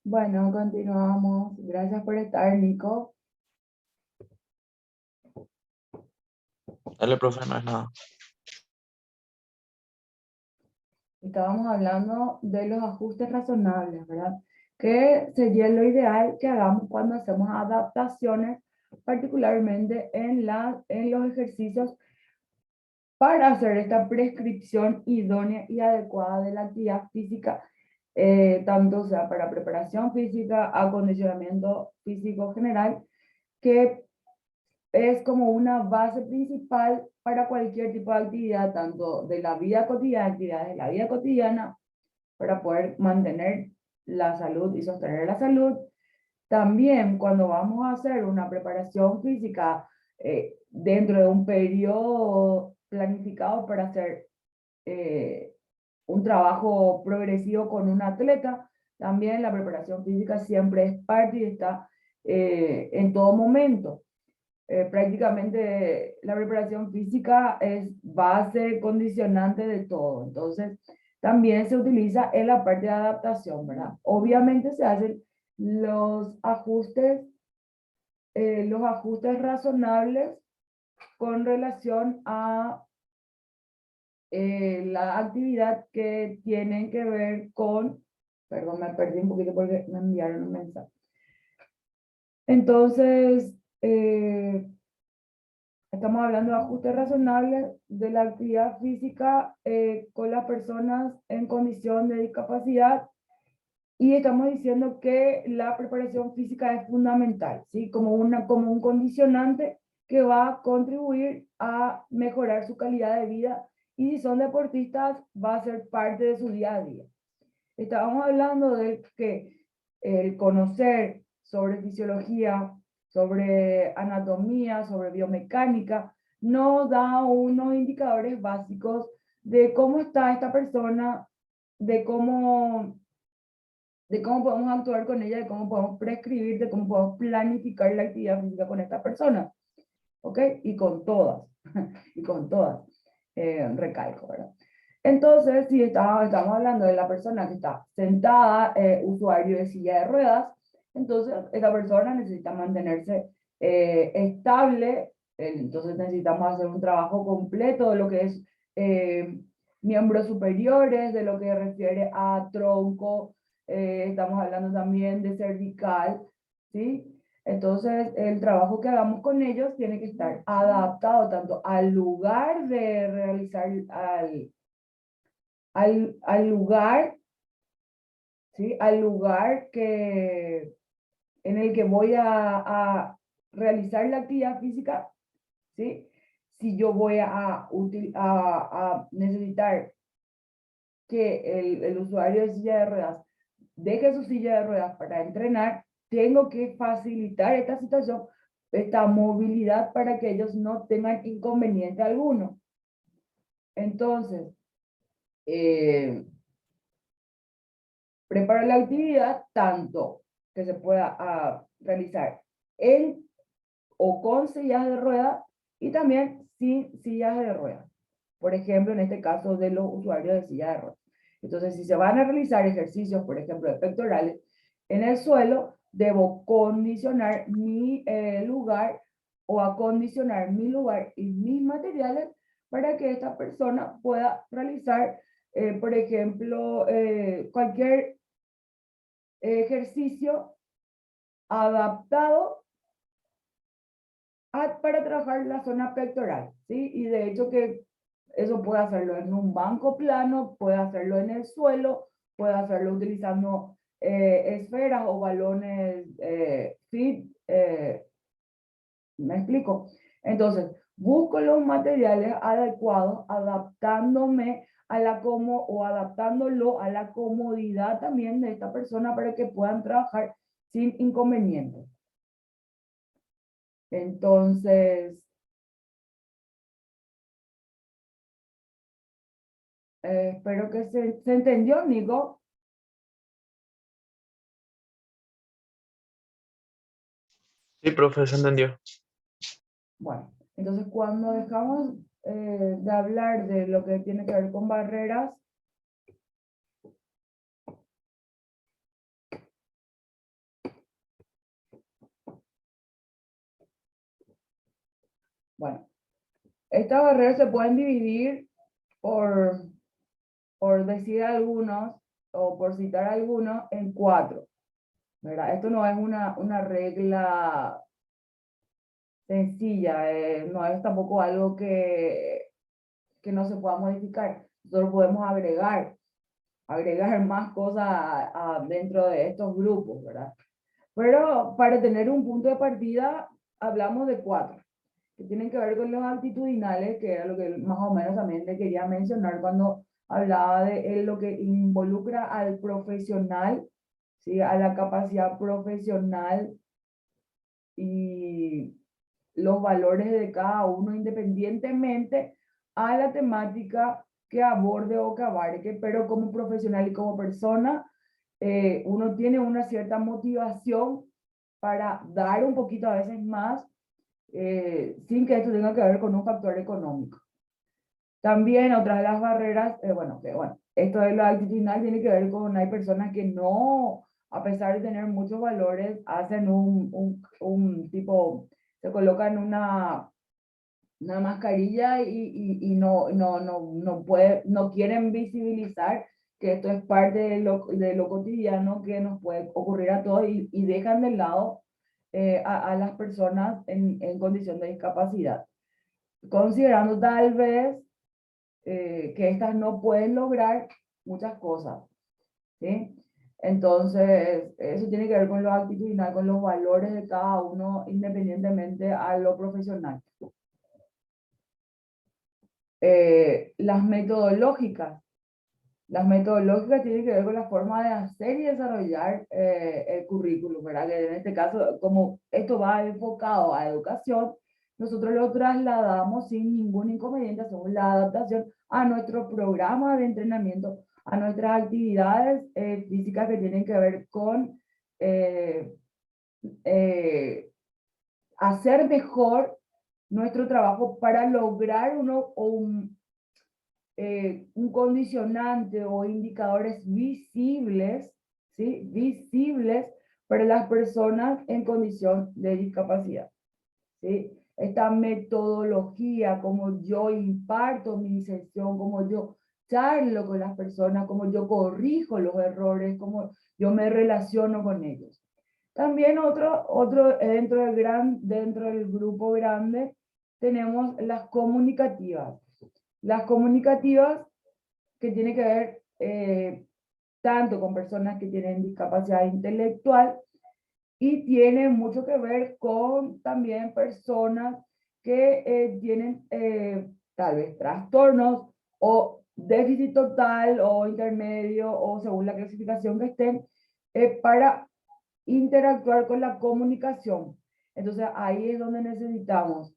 Bueno, continuamos. Gracias por estar, Nico. Dale, profe, no es nada. Estábamos hablando de los ajustes razonables, ¿verdad? Que sería lo ideal que hagamos cuando hacemos adaptaciones, particularmente en los ejercicios para hacer esta prescripción idónea y adecuada de la actividad física, tanto sea para preparación física, acondicionamiento físico general, que es como una base principal para cualquier tipo de actividad, tanto de la vida cotidiana, actividades de la vida cotidiana, para poder mantener la salud y sostener la salud. También cuando vamos a hacer una preparación física dentro de un periodo planificado para hacer eh, un trabajo progresivo con un atleta, también la preparación física siempre es parte y está en todo momento. Prácticamente la preparación física es base condicionante de todo. Entonces, también se utiliza en la parte de adaptación, ¿verdad? Obviamente se hacen los ajustes razonables con relación a la actividad que tienen que ver con, perdón, me perdí un poquito porque me enviaron un mensaje. Entonces, estamos hablando de ajustes razonables de la actividad física con las personas en condición de discapacidad y estamos diciendo que la preparación física es fundamental, ¿sí? Como un condicionante que va a contribuir a mejorar su calidad de vida y si son deportistas va a ser parte de su día a día. Estábamos hablando de que el conocer sobre fisiología, sobre anatomía, sobre biomecánica, nos da unos indicadores básicos de cómo está esta persona, de cómo podemos actuar con ella, de cómo podemos prescribir, de cómo podemos planificar la actividad física con esta persona. ¿Ok? Y con todas, y con todas, recalco, ¿verdad? Entonces, si estamos hablando de la persona que está sentada, usuario de silla de ruedas, entonces esta persona necesita mantenerse estable, entonces necesitamos hacer un trabajo completo de lo que es miembros superiores, de lo que refiere a tronco, estamos hablando también de cervical, ¿sí? Entonces, el trabajo que hagamos con ellos tiene que estar adaptado tanto al lugar de realizar, al lugar, ¿sí? Al lugar en el que voy a realizar la actividad física, ¿sí? Si yo voy a necesitar que el usuario de silla de ruedas deje su silla de ruedas para entrenar, tengo que facilitar esta situación, esta movilidad para que ellos no tengan inconveniente alguno. Entonces, prepara la actividad tanto que se pueda realizar en o con sillas de ruedas y también sin sillas de ruedas. Por ejemplo, en este caso de los usuarios de silla de ruedas. Entonces, si se van a realizar ejercicios, por ejemplo, de pectorales en el suelo, debo condicionar mi lugar o acondicionar mi lugar y mis materiales para que esta persona pueda realizar, por ejemplo, cualquier ejercicio adaptado para trabajar la zona pectoral, ¿sí? Y de hecho que eso puede hacerlo en un banco plano, puede hacerlo en el suelo, puede hacerlo utilizando esferas o balones fit, ¿me explico? Entonces, busco los materiales adecuados, adaptándome a o adaptándolo a la comodidad también de esta persona para que puedan trabajar sin inconvenientes. Entonces, espero que se entendió, Nico. Sí, profe, se entendió. Bueno, entonces cuando dejamos de hablar de lo que tiene que ver con barreras, Bueno, estas barreras se pueden dividir por decir algunos, o por citar algunos, en 4, ¿verdad? Esto no es una regla sencilla, no es tampoco algo que no se pueda modificar. Nosotros podemos agregar más cosas dentro de estos grupos, ¿verdad? Pero para tener un punto de partida, hablamos de 4, que tienen que ver con los actitudinales, que era lo que más o menos también le quería mencionar cuando hablaba de lo que involucra al profesional, ¿sí? A la capacidad profesional y los valores de cada uno independientemente a la temática que aborde o que abarque, pero como profesional y como persona, uno tiene una cierta motivación para dar un poquito a veces más, sin que esto tenga que ver con un factor económico. También otra de las barreras, bueno, esto de lo altitudinal tiene que ver con, hay personas que no, a pesar de tener muchos valores, hacen un tipo, se colocan una mascarilla y no quieren visibilizar que esto es parte de lo cotidiano que nos puede ocurrir a todos y dejan de lado a las personas en condición de discapacidad, considerando tal vez que estas no pueden lograr muchas cosas, ¿sí? Entonces, eso tiene que ver con lo actitudinal, con los valores de cada uno, independientemente a lo profesional. Las metodológicas. Las metodológicas tienen que ver con la forma de hacer y desarrollar el currículum, ¿verdad? Que en este caso, como esto va enfocado a educación, nosotros lo trasladamos sin ningún inconveniente, hacemos la adaptación a nuestro programa de entrenamiento, a nuestras actividades físicas que tienen que ver con eh, eh, hacer mejor nuestro trabajo para lograr un condicionante o indicadores visibles, ¿sí? Visibles para las personas en condición de discapacidad, ¿sí? Esta metodología, como yo imparto mi sesión, como yo charlo con las personas, como yo corrijo los errores, como yo me relaciono con ellos. También dentro del grupo grande tenemos las comunicativas. Las comunicativas que tiene que ver tanto con personas que tienen discapacidad intelectual y tiene mucho que ver con también personas que tienen tal vez trastornos o déficit total o intermedio o según la clasificación que estén, para interactuar con la comunicación. Entonces ahí es donde necesitamos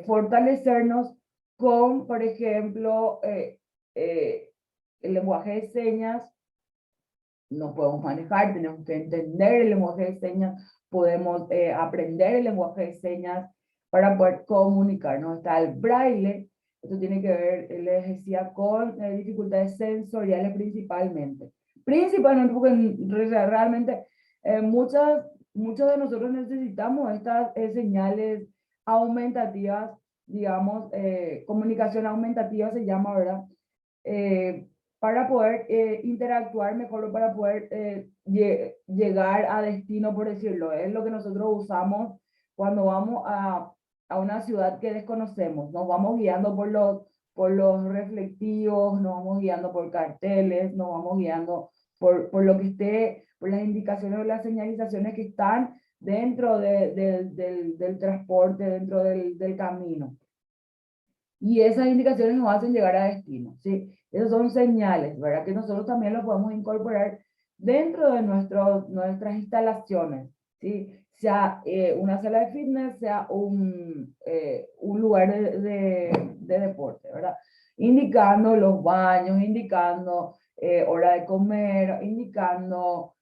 fortalecernos con, por ejemplo, eh, el lenguaje de señas. No podemos manejar, tenemos que entender el lenguaje de señas, podemos aprender el lenguaje de señas para poder comunicarnos. Está el braille, esto tiene que ver, les decía, con dificultades sensoriales principalmente. Principalmente porque realmente muchos de nosotros necesitamos estas señales aumentativas, digamos, comunicación aumentativa se llama, ¿verdad? Para poder interactuar mejor o para poder llegar a destino, por decirlo. Es lo que nosotros usamos cuando vamos a una ciudad que desconocemos. Nos vamos guiando por los reflectivos, nos vamos guiando por carteles, nos vamos guiando por lo que esté, por las indicaciones o las señalizaciones que están dentro del transporte, dentro del camino. Y esas indicaciones nos hacen llegar a destino, ¿sí? Esas son señales, ¿verdad? Que nosotros también los podemos incorporar dentro de nuestras instalaciones, ¿sí? Sea una sala de fitness, sea un lugar de deporte, ¿verdad? Indicando los baños, indicando hora de comer, indicando,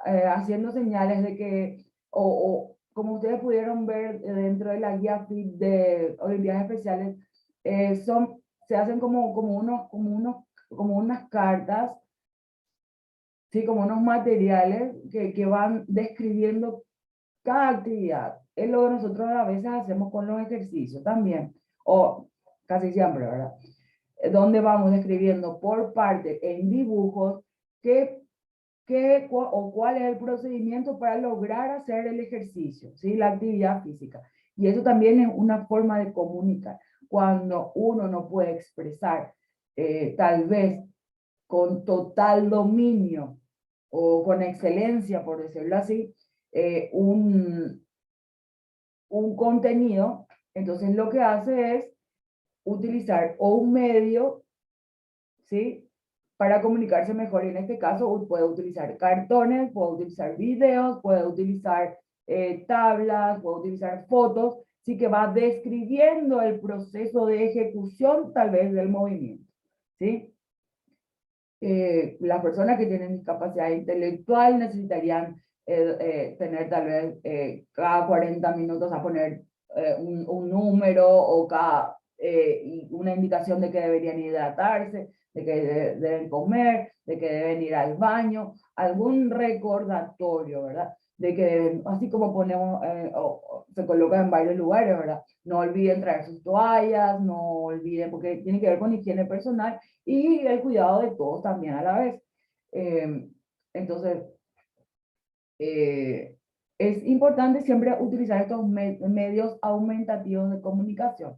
haciendo señales de que, como ustedes pudieron ver dentro de la guía FIT de Olimpiadas Especiales, se hacen como unas cartas, ¿sí? Como unos materiales que van describiendo cada actividad. Es lo que nosotros a veces hacemos con los ejercicios también, o casi siempre, ¿verdad? Donde vamos describiendo por parte en dibujos cuál es el procedimiento para lograr hacer el ejercicio, ¿sí? La actividad física. Y eso también es una forma de comunicar. Cuando uno no puede expresar, tal vez con total dominio o con excelencia, por decirlo así, un contenido, entonces lo que hace es utilizar o un medio, ¿sí? Para comunicarse mejor. Y en este caso puede utilizar cartones, puede utilizar videos, puede utilizar tablas, puede utilizar fotos, sí que va describiendo el proceso de ejecución tal vez del movimiento, ¿sí? Las personas que tienen discapacidad intelectual necesitarían tener tal vez cada 40 minutos a poner un número o y una indicación de que deberían hidratarse, de que deben comer, de que deben ir al baño, algún recordatorio, ¿verdad? De que así como ponemos, se coloca en varios lugares, ¿verdad? No olviden traer sus toallas, no olviden, porque tiene que ver con higiene personal y el cuidado de todos también a la vez. Entonces, es importante siempre utilizar estos medios aumentativos de comunicación,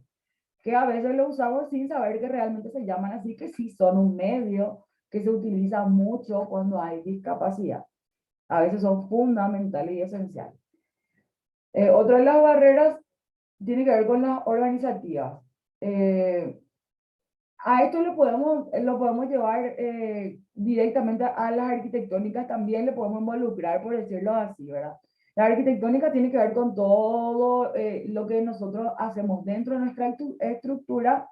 que a veces lo usamos sin saber que realmente se llaman así, que sí son un medio que se utiliza mucho cuando hay discapacidad. A veces son fundamentales y esenciales. Otra de las barreras tiene que ver con las organizativas. A esto lo podemos llevar directamente a las arquitectónicas, también le podemos involucrar, por decirlo así, ¿verdad? La arquitectónica tiene que ver con todo lo que nosotros hacemos dentro de nuestra estructura,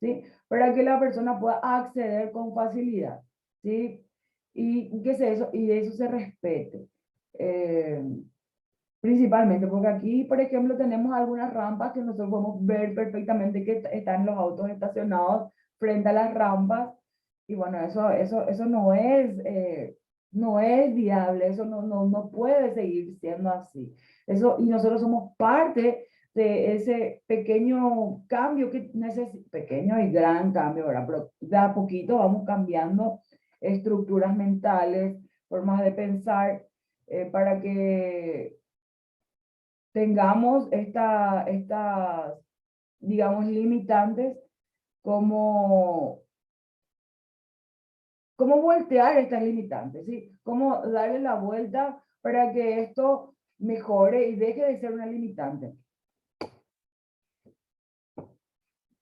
¿sí? Para que la persona pueda acceder con facilidad, ¿sí? Y que eso, y eso se respete. Principalmente porque aquí, por ejemplo, tenemos algunas rampas que nosotros podemos ver perfectamente que están los autos estacionados frente a las rampas. Y bueno, eso no es viable, eso no puede seguir siendo así. Eso, y nosotros somos parte de ese pequeño cambio que necesita, pequeño y gran cambio, ¿verdad? Pero de a poquito vamos cambiando estructuras mentales, formas de pensar, para que tengamos estas, digamos, limitantes, como, cómo voltear estas limitantes, ¿sí? Cómo darle la vuelta para que esto mejore y deje de ser una limitante.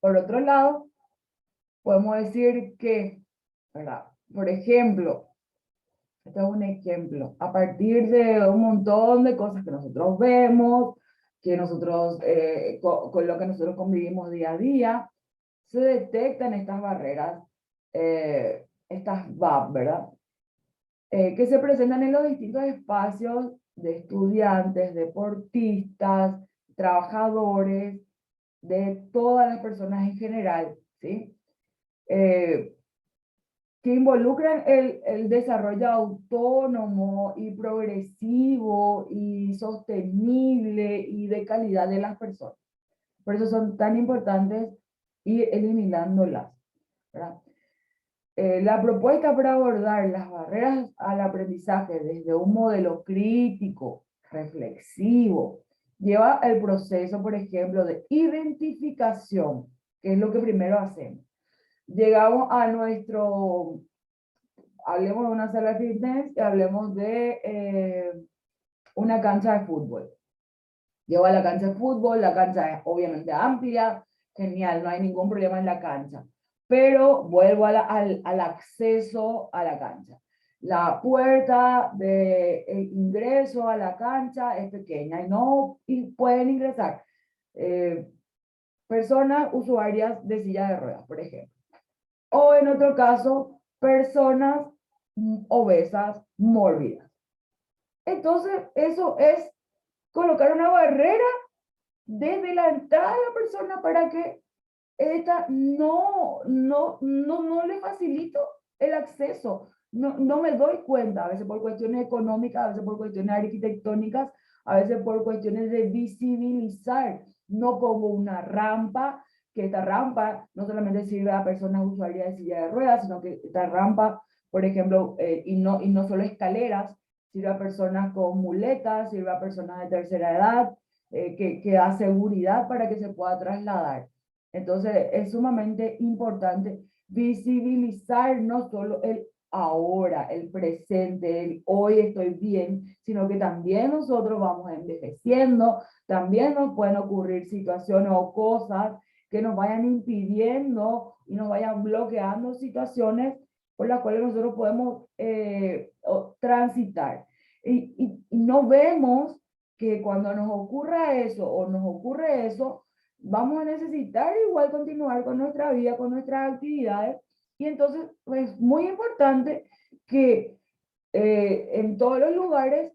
Por otro lado, podemos decir que, ¿verdad? Por ejemplo, este es un ejemplo, a partir de un montón de cosas que nosotros vemos, que nosotros, con lo que nosotros convivimos día a día, se detectan estas barreras, estas VAP, ¿verdad? Que se presentan en los distintos espacios de estudiantes, deportistas, trabajadores, de todas las personas en general, ¿sí? Que involucran el desarrollo autónomo y progresivo y sostenible y de calidad de las personas. Por eso son tan importantes ir eliminándolas, ¿verdad? La propuesta para abordar las barreras al aprendizaje desde un modelo crítico, reflexivo, lleva el proceso, por ejemplo, de identificación, que es lo que primero hacemos. Llegamos a hablemos de una sala de fitness y hablemos de una cancha de fútbol. Llego a la cancha de fútbol, la cancha es obviamente amplia, genial, no hay ningún problema en la cancha. Pero vuelvo al acceso a la cancha. La puerta de ingreso a la cancha es pequeña y pueden ingresar personas usuarias de silla de ruedas, por ejemplo. O en otro caso, personas obesas, mórbidas. Entonces, eso es colocar una barrera desde la entrada de la persona para que esta no le facilito el acceso. No me doy cuenta, a veces por cuestiones económicas, a veces por cuestiones arquitectónicas, a veces por cuestiones de visibilizar. No pongo una rampa, que esta rampa no solamente sirve a personas usuarias de silla de ruedas, sino que esta rampa, por ejemplo, y no solo escaleras, sirve a personas con muletas, sirve a personas de tercera edad, que da seguridad para que se pueda trasladar. Entonces, es sumamente importante visibilizar no solo el ahora, el presente, el hoy estoy bien, sino que también nosotros vamos envejeciendo, también nos pueden ocurrir situaciones o cosas que nos vayan impidiendo y nos vayan bloqueando situaciones por las cuales nosotros podemos transitar. Y no vemos que cuando nos ocurra eso o nos ocurre eso, vamos a necesitar igual continuar con nuestra vida, con nuestras actividades. Y entonces es pues, muy importante que en todos los lugares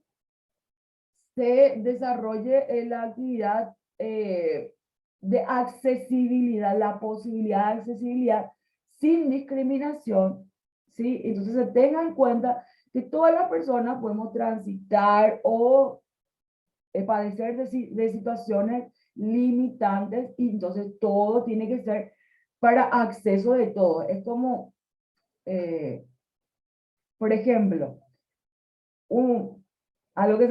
se desarrolle la actividad de accesibilidad, la posibilidad de accesibilidad sin discriminación, ¿sí? Entonces se tenga en cuenta que todas las personas podemos transitar o padecer de situaciones limitantes y entonces todo tiene que ser para acceso de todo. Es como, por ejemplo, algo que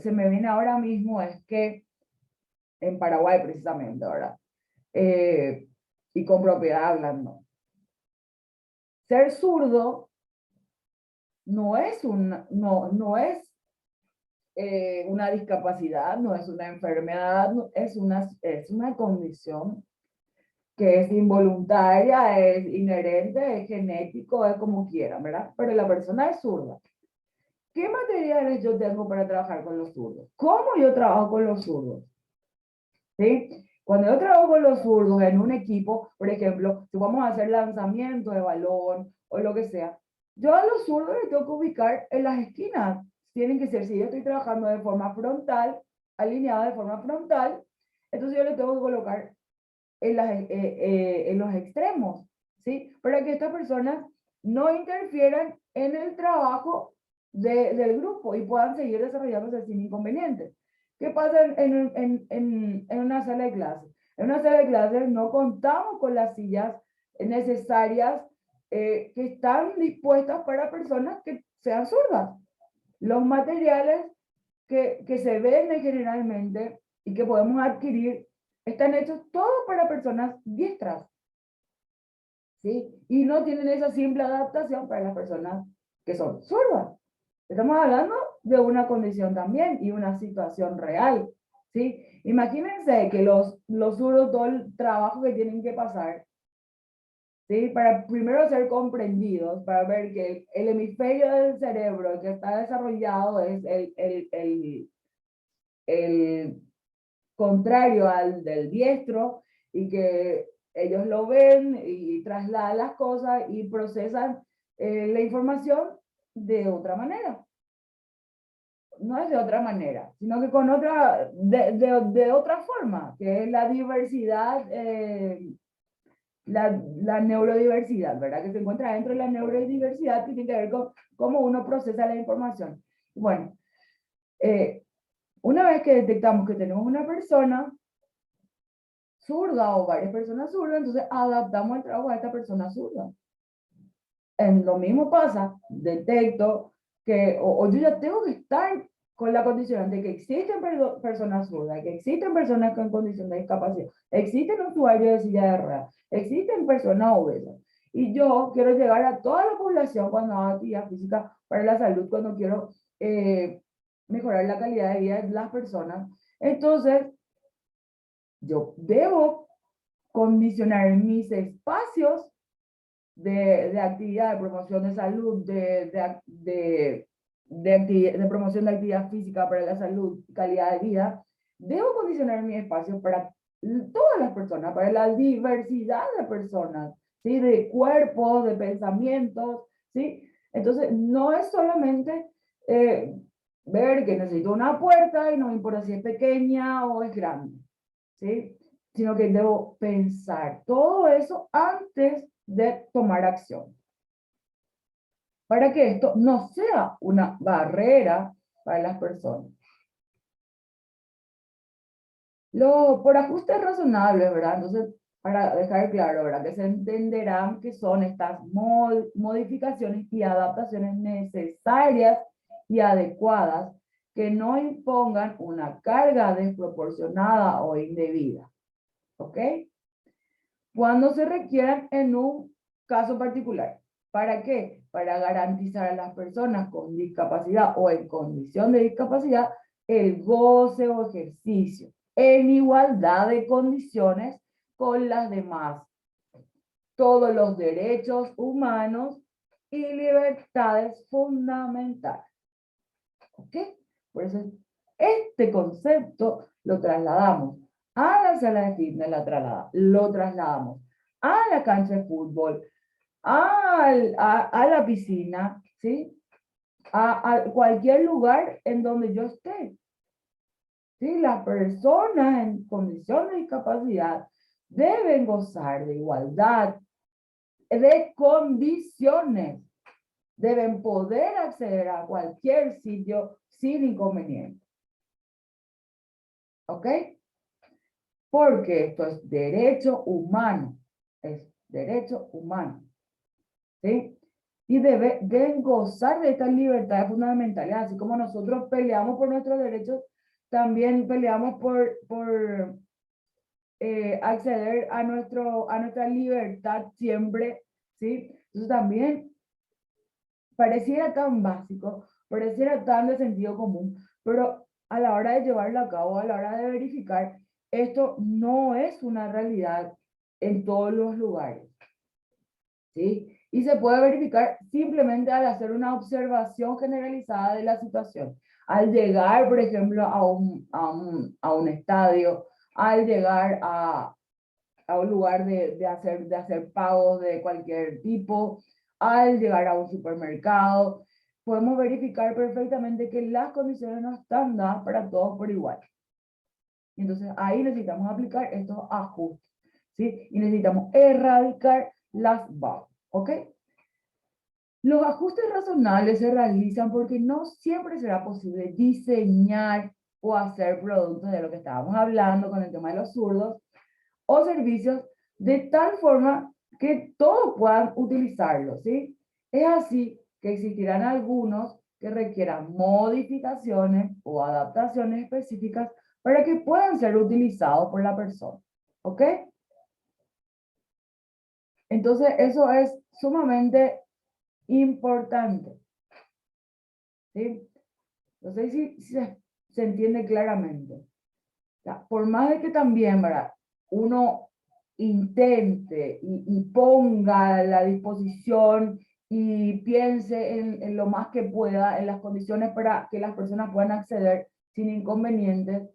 se me viene ahora mismo es que en Paraguay precisamente, ¿verdad? Y con propiedad hablando. Ser zurdo no es no es una discapacidad, no es una enfermedad, es una condición que es involuntaria, es inherente, es genético, es como quieran, ¿verdad? Pero la persona es zurda. ¿Qué materiales yo tengo para trabajar con los zurdos? ¿Cómo yo trabajo con los zurdos? ¿Sí? Cuando yo trabajo con los zurdos en un equipo, por ejemplo, si vamos a hacer lanzamiento de balón o lo que sea, yo a los zurdos les tengo que ubicar en las esquinas. Tienen que ser, si yo estoy trabajando de forma frontal, alineada de forma frontal, entonces yo les tengo que colocar en los extremos, ¿sí? Para que estas personas no interfieran en el trabajo del grupo y puedan seguir desarrollándose sin inconvenientes. ¿Qué pasa en una sala de clases? En una sala de clases no contamos con las sillas necesarias que están dispuestas para personas que sean zurdas. Los materiales que se venden generalmente y que podemos adquirir están hechos todos para personas diestras, ¿sí? Y no tienen esa simple adaptación para las personas que son zurdas. Estamos hablando de una condición también y una situación real, ¿sí? Imagínense que los zurdos, todo el trabajo que tienen que pasar, ¿sí? Para primero ser comprendidos, para ver que el hemisferio del cerebro que está desarrollado es el contrario al del diestro y que ellos lo ven y trasladan las cosas y procesan la información de otra manera. No es de otra manera, sino que con otra, de otra forma, que es la diversidad, la neurodiversidad, ¿verdad? Que se encuentra dentro de la neurodiversidad que tiene que ver con cómo uno procesa la información. Bueno, una vez que detectamos que tenemos una persona zurda o varias personas zurdas, entonces adaptamos el trabajo a esta persona zurda. En lo mismo pasa, detecto que, o yo ya tengo que estar con la condición de que existen personas zurdas, que existen personas con condición de discapacidad, existen usuarios de silla de ruedas, existen personas obesas. Y yo quiero llegar a toda la población cuando hago actividad física para la salud, cuando quiero mejorar la calidad de vida de las personas. Entonces, yo debo condicionar mis espacios de actividad, de promoción de salud, de promoción de actividad física para la salud, calidad de vida. Debo condicionar mis espacios para todas las personas, para la diversidad de personas, ¿sí? De cuerpos, de pensamientos, ¿sí? Entonces, no es solamente ver que necesito una puerta y no me importa si es pequeña o es grande, ¿sí? Sino que debo pensar todo eso antes de tomar acción. Para que esto no sea una barrera para las personas. Por ajustes razonables, ¿verdad? Entonces, para dejar claro, ¿verdad? Que se entenderán que son estas modificaciones y adaptaciones necesarias y adecuadas que no impongan una carga desproporcionada o indebida. ¿Ok? Cuando se requieran en un caso particular. ¿Para qué? Para garantizar a las personas con discapacidad o en condición de discapacidad el goce o ejercicio en igualdad de condiciones con las demás, todos los derechos humanos y libertades fundamentales. ¿Ok? Por eso este concepto lo trasladamos a la sala de fitness, lo trasladamos a la cancha de fútbol, a la piscina, ¿sí? A cualquier lugar en donde yo esté. ¿Sí? Las personas en condición de discapacidad deben gozar de igualdad de condiciones. Deben poder acceder a cualquier sitio sin inconveniente. ¿Ok? Porque esto es derecho humano. Es derecho humano. ¿Sí? Y deben gozar de estas libertades fundamentales, así como nosotros peleamos por nuestros derechos, también peleamos por acceder a nuestra libertad siempre, ¿sí? Entonces también pareciera tan básico, pareciera tan de sentido común, pero a la hora de llevarlo a cabo, a la hora de verificar, esto no es una realidad en todos los lugares, ¿sí? Y se puede verificar simplemente al hacer una observación generalizada de la situación. Al llegar, por ejemplo, a un estadio, al llegar a un lugar de hacer pagos de cualquier tipo, al llegar a un supermercado, podemos verificar perfectamente que las condiciones no están dadas para todos por igual. Entonces ahí necesitamos aplicar estos ajustes, ¿sí? Y necesitamos erradicar las bajas, ¿ok? Los ajustes razonables se realizan porque no siempre será posible diseñar o hacer productos de lo que estábamos hablando con el tema de los zurdos, o servicios de tal forma que todos puedan utilizarlos, ¿sí? Es así que existirán algunos que requieran modificaciones o adaptaciones específicas para que puedan ser utilizados por la persona, ¿ok? Entonces, eso es sumamente importante, ¿sí? No sé si se entiende claramente. O sea, por más de que también, ¿verdad? Uno intente y ponga a la disposición y piense en lo más que pueda, en las condiciones para que las personas puedan acceder sin inconvenientes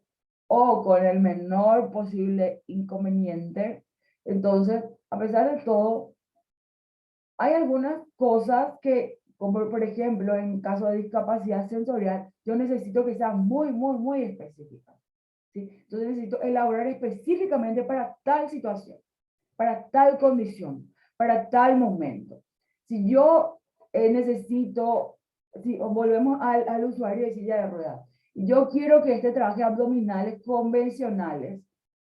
o con el menor posible inconveniente. Entonces, a pesar de todo, hay algunas cosas que, como por ejemplo, en caso de discapacidad sensorial, yo necesito que sean muy específicas, ¿sí? Entonces necesito elaborar específicamente para tal situación, para tal condición, para tal momento. Si yo necesito, si volvemos al usuario de silla de ruedas, y yo quiero que este trabaje abdominales convencionales,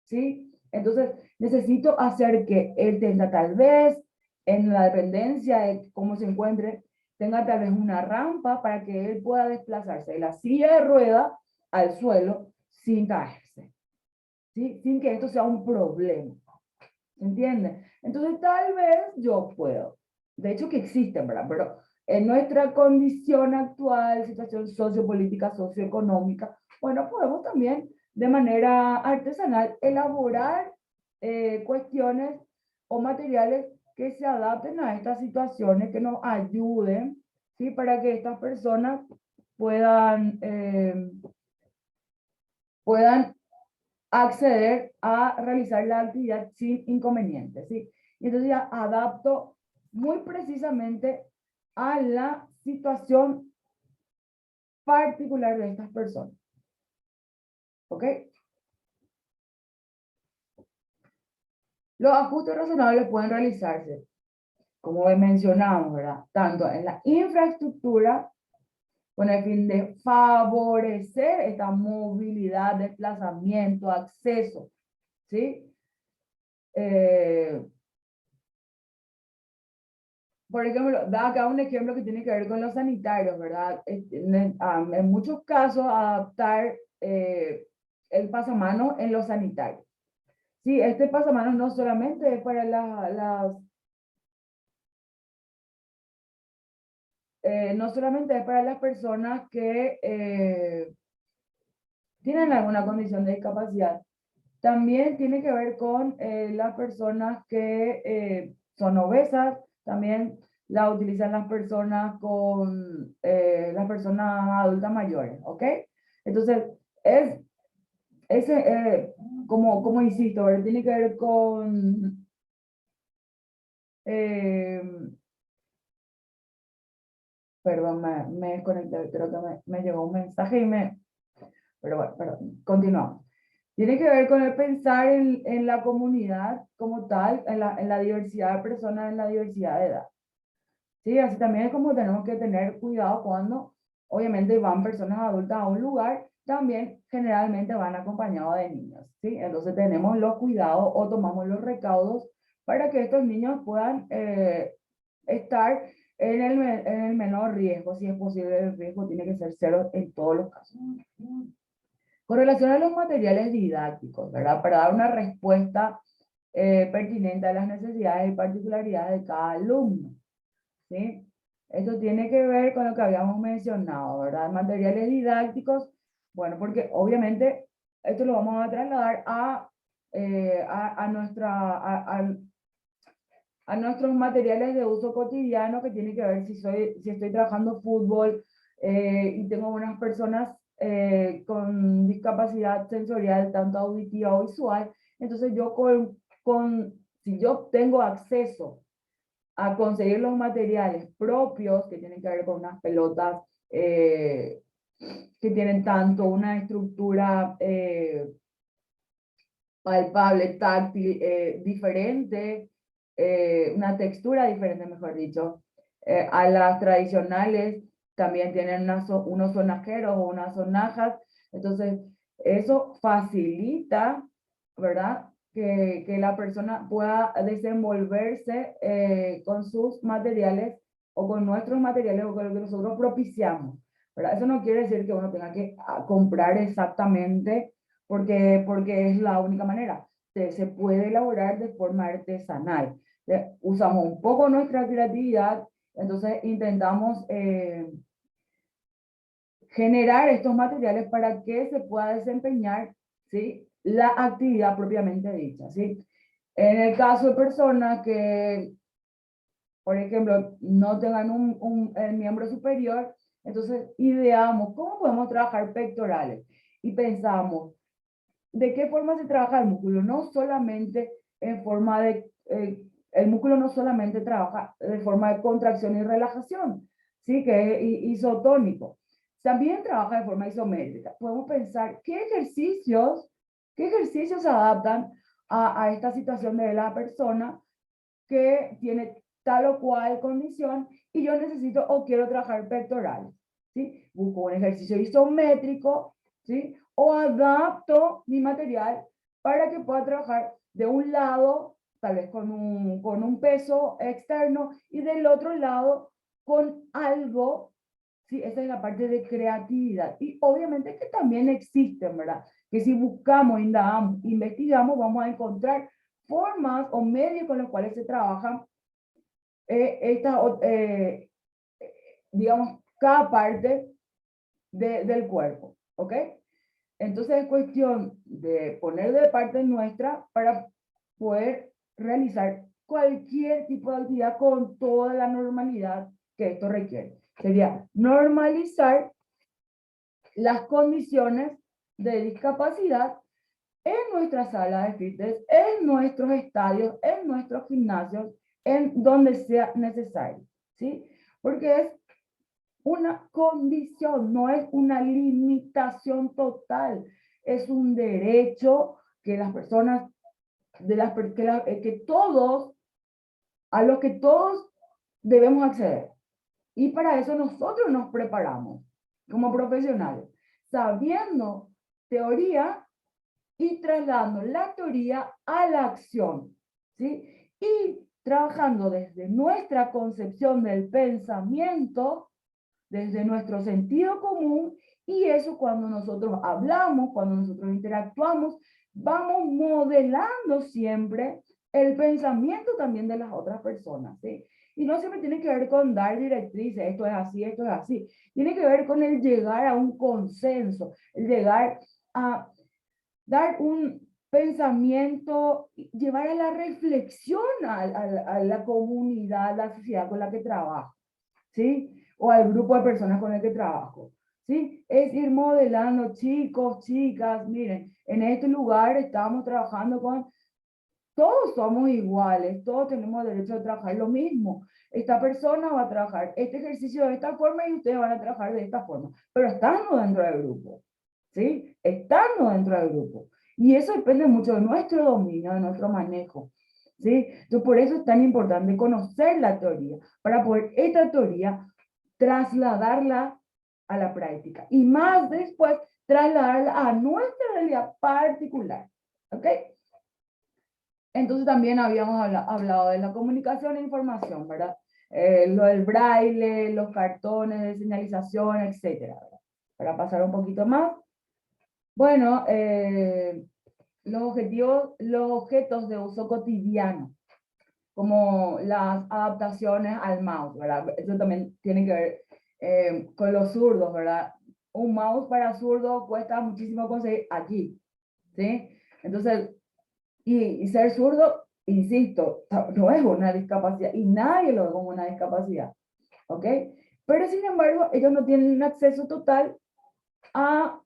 ¿sí? Entonces necesito hacer que él tenga tal vez, en la dependencia de cómo se encuentre, tenga tal vez una rampa para que él pueda desplazarse de la silla de rueda al suelo sin caerse, ¿sí? Sin que esto sea un problema. ¿Entiendes? Entonces tal vez yo puedo. De hecho que existen, ¿verdad? Pero en nuestra condición actual, situación sociopolítica, socioeconómica, bueno, podemos también de manera artesanal elaborar cuestiones o materiales que se adapten a estas situaciones, que nos ayuden, ¿sí? Para que estas personas puedan acceder a realizar la actividad sin inconvenientes, ¿sí? Y entonces ya adapto muy precisamente a la situación particular de estas personas, ¿ok? Los ajustes razonables pueden realizarse, como mencionamos, ¿verdad? Tanto en la infraestructura con el fin de favorecer esta movilidad, desplazamiento, acceso, ¿sí? Por ejemplo, da acá un ejemplo que tiene que ver con los sanitarios, ¿verdad? En muchos casos, adaptar el pasamanos en los sanitarios. Sí, este pasamanos no solamente es para no solamente es para las personas que tienen alguna condición de discapacidad, también tiene que ver con las personas que son obesas, también la utilizan las personas con las personas adultas mayores, ¿ok? Entonces, es ese, como insisto, ¿verdad? Tiene que ver con eh, perdón, me desconecté, creo que me llegó un mensaje pero bueno, perdón, continuamos. Tiene que ver con el pensar en la comunidad como tal, en la diversidad de personas, en la diversidad de edad. Sí, así también es como tenemos que tener cuidado cuando, obviamente, van personas adultas a un lugar, también generalmente van acompañados de niños, ¿sí? Entonces tenemos los cuidados o tomamos los recaudos para que estos niños puedan estar en el menor riesgo, si es posible, el riesgo tiene que ser cero en todos los casos. Con relación a los materiales didácticos, ¿verdad? Para dar una respuesta pertinente a las necesidades y particularidades de cada alumno, ¿sí? Esto tiene que ver con lo que habíamos mencionado, ¿verdad? Materiales didácticos, bueno, porque obviamente esto lo vamos a trasladar a nuestros materiales de uso cotidiano, que tiene que ver si estoy trabajando fútbol y tengo unas personas con discapacidad sensorial, tanto auditiva o visual, entonces yo si yo tengo acceso a conseguir los materiales propios que tienen que ver con unas pelotas que tienen tanto una estructura palpable, táctil, diferente, una textura diferente, mejor dicho, a las tradicionales. También tienen unos sonajeros o unas sonajas. Entonces, eso facilita, ¿verdad? Que la persona pueda desenvolverse con sus materiales o con nuestros materiales o con lo que nosotros propiciamos, ¿verdad? Eso no quiere decir que uno tenga que comprar exactamente porque es la única manera. Se puede elaborar de forma artesanal. Usamos un poco nuestra creatividad, entonces intentamos generar estos materiales para que se pueda desempeñar, ¿sí?, la actividad propiamente dicha, ¿sí? En el caso de personas que, por ejemplo, no tengan un miembro superior, entonces ideamos cómo podemos trabajar pectorales y pensamos, ¿de qué forma se trabaja el músculo? No solamente en forma de, el músculo no solamente trabaja de forma de contracción y relajación, ¿sí? Que es isotónico. También trabaja de forma isométrica. Podemos pensar qué ejercicios se adaptan a esta situación de la persona que tiene tal o cual condición y yo necesito o quiero trabajar pectorales, ¿sí? Busco un ejercicio isométrico, ¿sí? O adapto mi material para que pueda trabajar de un lado, tal vez con un peso externo, y del otro lado con algo, ¿sí? Esa es la parte de creatividad. Y obviamente que también existen, ¿verdad? Que si buscamos, indagamos, investigamos, vamos a encontrar formas o medios con los cuales se trabajan esta, digamos, cada parte del cuerpo, ¿ok? Entonces es cuestión de poner de parte nuestra para poder realizar cualquier tipo de actividad con toda la normalidad que esto requiere. Sería normalizar las condiciones de discapacidad en nuestra sala de fitness, en nuestros estadios, en nuestros gimnasios, en donde sea necesario, ¿sí? Porque es una condición, no es una limitación total, es un derecho que las personas, que todos, a los que todos debemos acceder. Y para eso nosotros nos preparamos. como profesionales, sabiendo teoría y trasladando la teoría a la acción, ¿sí? Y trabajando desde nuestra concepción del pensamiento, desde nuestro sentido común, y eso cuando nosotros hablamos, cuando nosotros interactuamos, vamos modelando siempre el pensamiento también de las otras personas, ¿sí? Y no siempre tiene que ver con dar directrices, esto es así, esto es así. Tiene que ver con el llegar a un consenso, el llegar a dar un pensamiento, llevar a la reflexión a la comunidad, a la sociedad con la que trabajo, ¿sí? O al grupo de personas con el que trabajo, ¿sí? Es ir modelando, chicos, chicas, miren, en este lugar estamos trabajando con, todos somos iguales, todos tenemos derecho a trabajar lo mismo. Esta persona va a trabajar este ejercicio de esta forma y ustedes van a trabajar de esta forma, pero estando dentro del grupo, ¿sí? Estando dentro del grupo. Y eso depende mucho de nuestro dominio, de nuestro manejo, ¿sí? Entonces, por eso es tan importante conocer la teoría, para poder esta teoría trasladarla a la práctica y más después trasladarla a nuestra realidad particular, ¿ok? Entonces también habíamos hablado de la comunicación e información, ¿verdad? Lo del braille, los cartones de señalización, etcétera, ¿verdad? Para pasar un poquito más. Bueno, los objetos de uso cotidiano, como las adaptaciones al mouse, ¿verdad? Eso también tiene que ver con los zurdos, ¿verdad? Un mouse para zurdo cuesta muchísimo conseguir aquí, ¿sí? Entonces, y ser zurdo, insisto, no es una discapacidad y nadie lo ve como una discapacidad, ¿ok? Pero sin embargo, ellos no tienen un acceso total a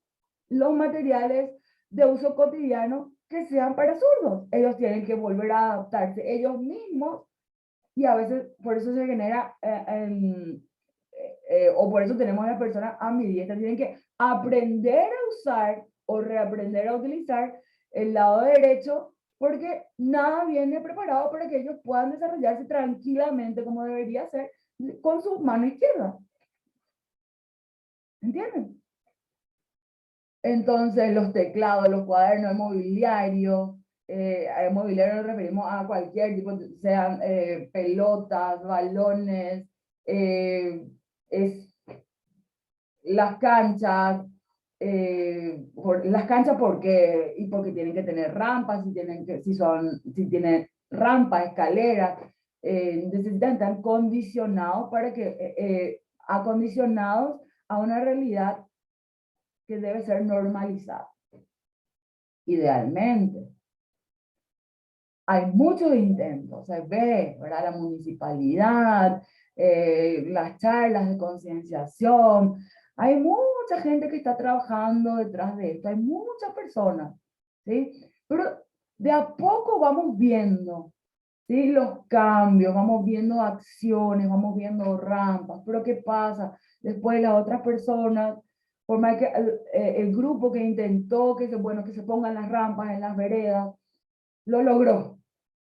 los materiales de uso cotidiano que sean para zurdos. Ellos tienen que volver a adaptarse ellos mismos y a veces por eso se genera, o por eso tenemos a las personas ambidiestras, tienen que aprender a usar o reaprender a utilizar el lado derecho porque nada viene preparado para que ellos puedan desarrollarse tranquilamente como debería ser con su mano izquierda. ¿Entienden? Entonces, los teclados, los cuadernos, el mobiliario, al mobiliario nos referimos a cualquier tipo, sean pelotas, balones, es, las canchas, las canchas porque, y porque tienen que tener rampas, si tienen rampas, escaleras, necesitan estar condicionados para que, acondicionados a una realidad que debe ser normalizada, idealmente. Hay muchos intentos, se ve, ¿verdad? La municipalidad, las charlas de concienciación, hay mucha gente que está trabajando detrás de esto, hay muchas personas, ¿sí? Pero de a poco vamos viendo, ¿sí? Los cambios, vamos viendo acciones, vamos viendo rampas, pero ¿qué pasa? Después las otras personas, por más que el grupo que intentó bueno, que se pongan las rampas en las veredas, lo logró.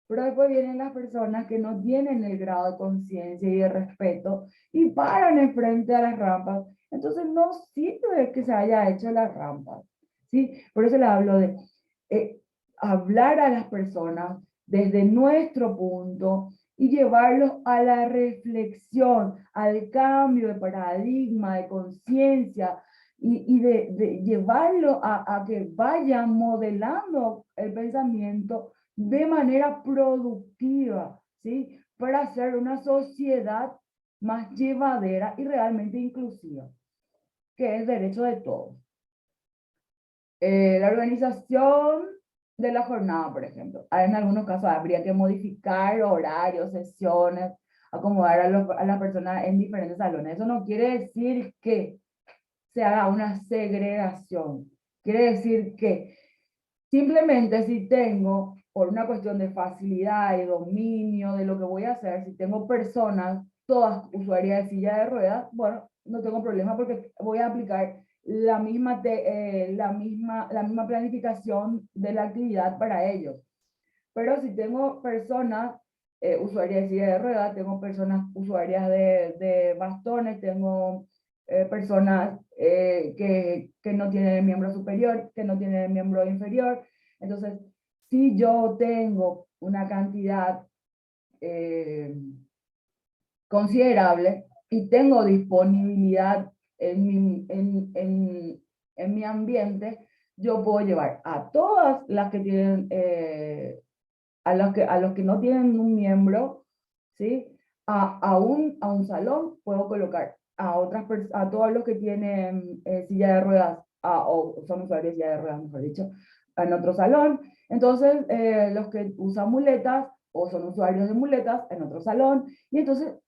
Pero después vienen las personas que no tienen el grado de conciencia y de respeto y paran enfrente a las rampas. Entonces no sirve que se haya hecho las rampas, ¿sí? Por eso le hablo de hablar a las personas desde nuestro punto y llevarlos a la reflexión, al cambio de paradigma, de conciencia, y de llevarlo a que vayan modelando el pensamiento de manera productiva, ¿sí? Para hacer una sociedad más llevadera y realmente inclusiva, que es derecho de todos. La organización de la jornada, por ejemplo. En algunos casos habría que modificar horarios, sesiones, acomodar a las personas en diferentes salones. Eso no quiere decir que se haga una segregación. Quiere decir que simplemente si tengo, por una cuestión de facilidad y dominio de lo que voy a hacer, si tengo personas, todas usuarias de silla de ruedas, bueno, no tengo problema porque voy a aplicar la misma planificación de la actividad para ellos. Pero si tengo personas usuarias de silla de ruedas, tengo personas usuarias de bastones, tengo personas que no tienen miembro superior, que no tienen miembro inferior. Entonces, si yo tengo una cantidad considerable y tengo disponibilidad en mi ambiente, yo puedo llevar a todas las que tienen, a los que no tienen un miembro, ¿sí? A un salón puedo colocar a todos los que tienen silla de ruedas, o son usuarios de silla de ruedas, mejor dicho, en otro salón. Entonces, los que usan muletas o son usuarios de muletas en otro salón. Y entonces,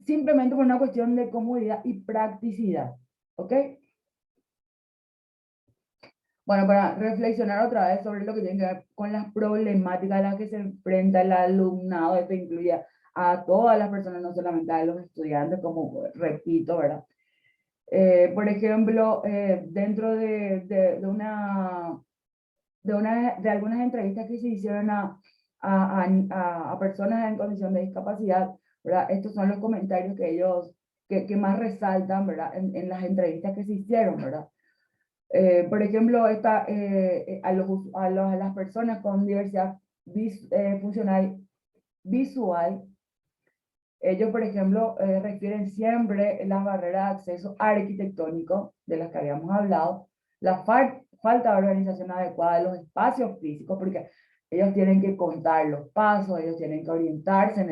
simplemente por una cuestión de comodidad y practicidad. ¿Ok? Bueno, para reflexionar otra vez sobre lo que tiene que ver con las problemáticas a las que se enfrenta el alumnado, esto incluye a todas las personas, no solamente a los estudiantes, como repito, ¿verdad? Por ejemplo, dentro de algunas entrevistas que se hicieron a personas en condición de discapacidad, ¿verdad? Estos son los comentarios que ellos, que más resaltan, ¿verdad? En las entrevistas que se hicieron, ¿verdad? Por ejemplo, a las personas con diversidad funcional visual, ellos, por ejemplo, refieren siempre las barreras de acceso arquitectónico de las que habíamos hablado, la falta de organización adecuada de los espacios físicos, porque ellos tienen que contar los pasos, ellos tienen que orientarse en